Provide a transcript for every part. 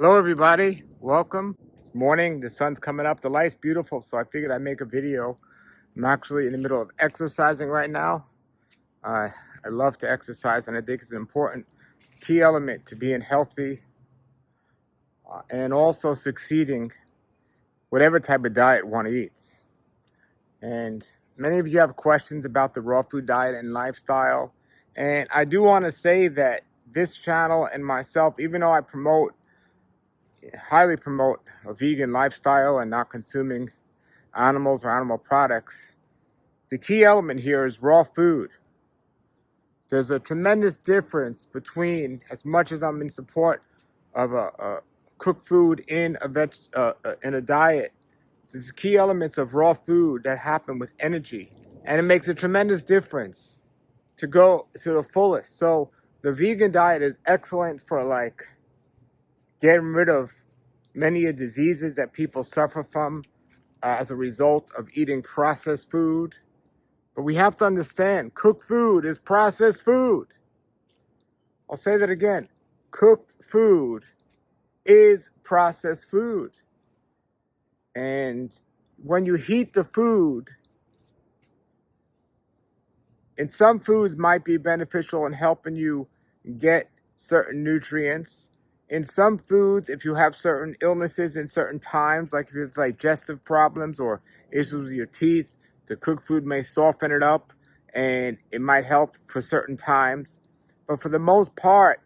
Hello everybody, welcome. It's morning, the sun's coming up, the light's beautiful, so I figured I'd make a video. I'm actually in the middle of exercising right now. I love to exercise and I think it's an important key element to being healthy and also succeeding whatever type of diet one eats. And many of you have questions about the raw food diet and lifestyle. And I do want to say that this channel and myself, even though I highly promote a vegan lifestyle and not consuming animals or animal products, the key element here is raw food. There's a tremendous difference between, as much as I'm in support of a cooked food in a diet, there's key elements of raw food that happen with energy, and it makes a tremendous difference to go to the fullest. So the vegan diet is excellent for getting rid of many of the diseases that people suffer from as a result of eating processed food. But we have to understand, cooked food is processed food. I'll say that again. Cooked food is processed food. And when you heat the food, and some foods might be beneficial in helping you get certain nutrients. In some foods, if you have certain illnesses in certain times, like if you have digestive problems or issues with your teeth, the cooked food may soften it up and it might help for certain times. But for the most part,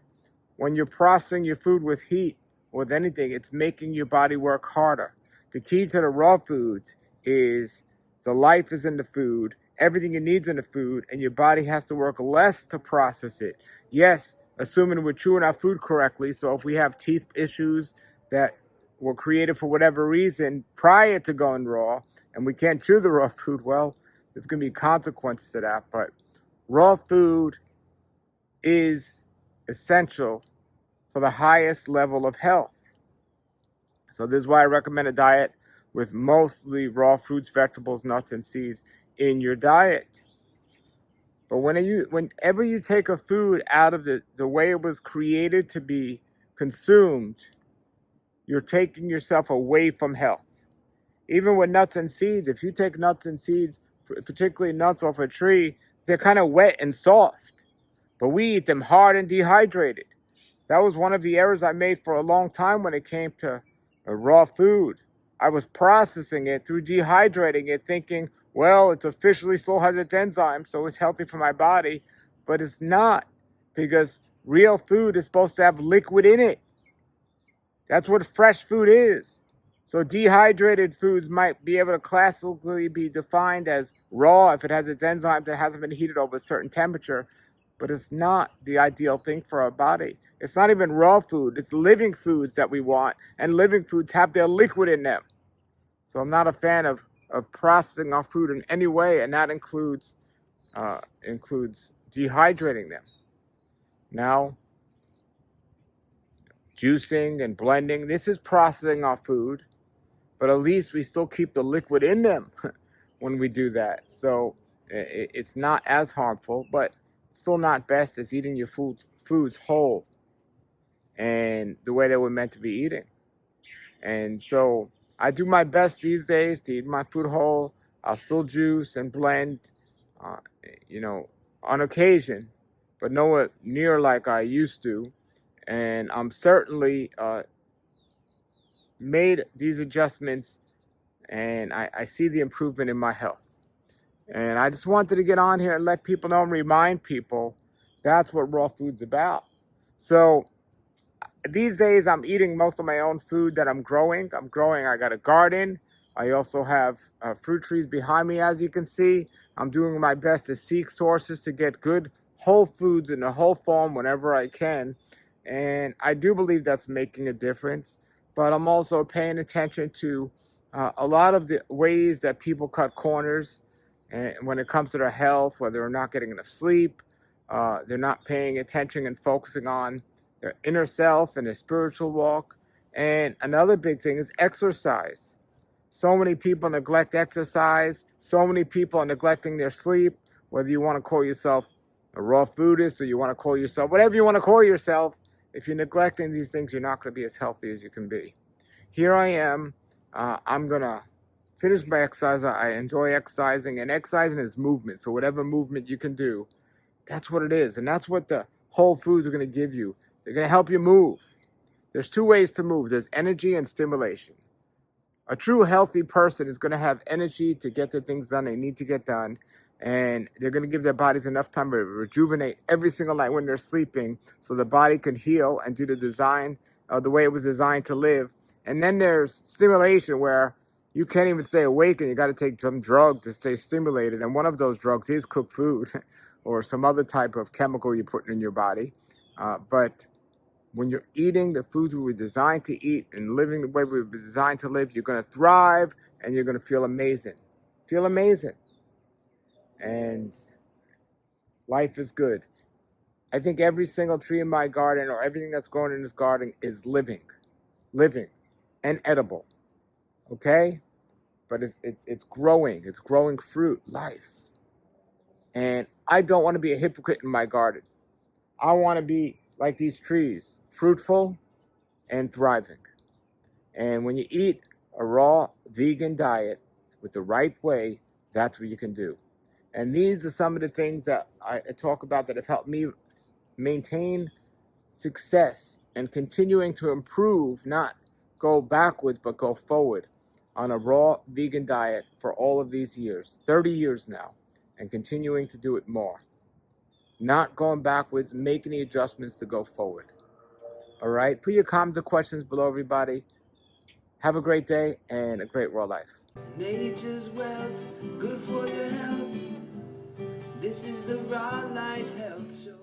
when you're processing your food with heat or with anything, it's making your body work harder. The key to the raw foods is the life is in the food, everything it needs in the food, and your body has to work less to process it. Yes, assuming we're chewing our food correctly. So if we have teeth issues that were created for whatever reason prior to going raw, and we can't chew the raw food, well, there's going to be consequences to that. But raw food is essential for the highest level of health. So this is why I recommend a diet with mostly raw fruits, vegetables, nuts, and seeds in your diet. But whenever you take a food out of the way it was created to be consumed, you're taking yourself away from health. Even with nuts and seeds, if you take nuts and seeds, particularly nuts off a tree, they're kind of wet and soft. But we eat them hard and dehydrated. That was one of the errors I made for a long time when it came to raw food. I was processing it through dehydrating it, thinking, well, it officially still has its enzymes, so it's healthy for my body. But it's not, because real food is supposed to have liquid in it. That's what fresh food is. So dehydrated foods might be able to classically be defined as raw if it has its enzymes that hasn't been heated over a certain temperature. But it's not the ideal thing for our body. It's not even raw food. It's living foods that we want, and living foods have their liquid in them. So I'm not a fan of processing our food in any way, and that includes dehydrating them. Now, juicing and blending, this is processing our food, but at least we still keep the liquid in them when we do that. So it's not as harmful, but still not best as eating your foods whole and the way they were meant to be eating. And so I do my best these days to eat my food whole. I'll still juice and blend, on occasion, but nowhere near like I used to. And I'm certainly made these adjustments, and I see the improvement in my health. And I just wanted to get on here and let people know and remind people that's what raw food's about. So these days I'm eating most of my own food that I'm growing. I got a garden. I also have fruit trees behind me, as you can see. I'm doing my best to seek sources to get good whole foods in a whole form whenever I can. And I do believe that's making a difference. But I'm also paying attention to a lot of the ways that people cut corners when it comes to their health, whether they're not getting enough sleep, they're not paying attention and focusing on their inner self and their spiritual walk. And another big thing is exercise. So many people neglect exercise. So many people are neglecting their sleep, whether you want to call yourself a raw foodist or you want to call yourself whatever you want to call yourself. If you're neglecting these things, you're not going to be as healthy as you can be. Here I am. I'm going to finish my exercise. I enjoy exercising, and exercising is movement. So whatever movement you can do, that's what it is. And that's what the whole foods are going to give you. They're going to help you move. There's two ways to move. There's energy and stimulation. A true healthy person is going to have energy to get the things done they need to get done. And they're going to give their bodies enough time to rejuvenate every single night when they're sleeping so the body can heal and do the design, the way it was designed to live. And then there's stimulation where you can't even stay awake and you got to take some drug to stay stimulated. And one of those drugs is cooked food or some other type of chemical you're putting in your body. But when you're eating the foods we were designed to eat and living the way we were designed to live, you're going to thrive and you're going to feel amazing. Feel amazing. And life is good. I think every single tree in my garden or everything that's growing in this garden is living and edible. Okay? But it's growing. It's growing fruit, life. And I don't want to be a hypocrite in my garden. I want to be like these trees, fruitful and thriving. And when you eat a raw vegan diet with the right way, that's what you can do. And these are some of the things that I talk about that have helped me maintain success and continuing to improve, not go backwards, but go forward on a raw vegan diet for all of these years, 30 years now, and continuing to do it more. Not going backwards, making the adjustments to go forward. All right? Put your comments or questions below, everybody. Have a great day and a great raw life. Nature's wealth, good for your health. This is the Raw Life Health Show.